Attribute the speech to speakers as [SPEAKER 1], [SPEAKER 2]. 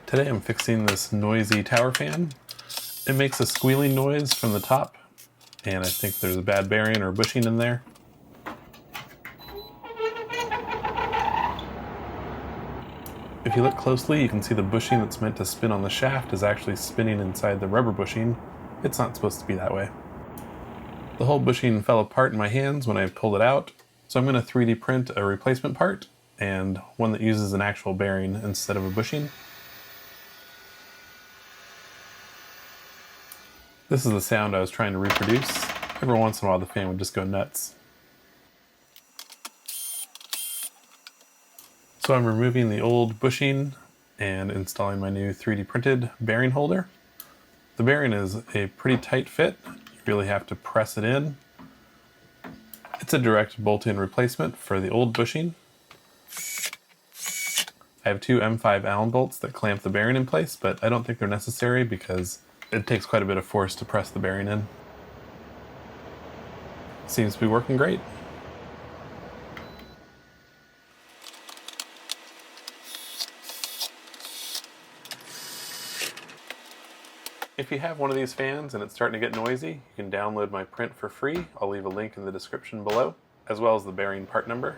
[SPEAKER 1] Today I'm fixing this noisy tower fan. It makes a squealing noise from the top, and I think there's a bad bearing or bushing in there. If you look closely, you can see the bushing that's meant to spin on the shaft is actually spinning inside the rubber bushing. It's not supposed to be that way. The whole bushing fell apart in my hands when I pulled it out, so I'm going to 3D print a replacement part, and one that uses an actual bearing instead of a bushing. This is the sound I was trying to reproduce. Every once in a while the fan would just go nuts. So I'm removing the old bushing and installing my new 3D printed bearing holder. The bearing is a pretty tight fit. You really have to press it in. It's a direct bolt-in replacement for the old bushing. I have two M5 Allen bolts that clamp the bearing in place, but I don't think they're necessary because it takes quite a bit of force to press the bearing in. Seems to be working great. If you have one of these fans and it's starting to get noisy, you can download my print for free. I'll leave a link in the description below, as well as the bearing part number.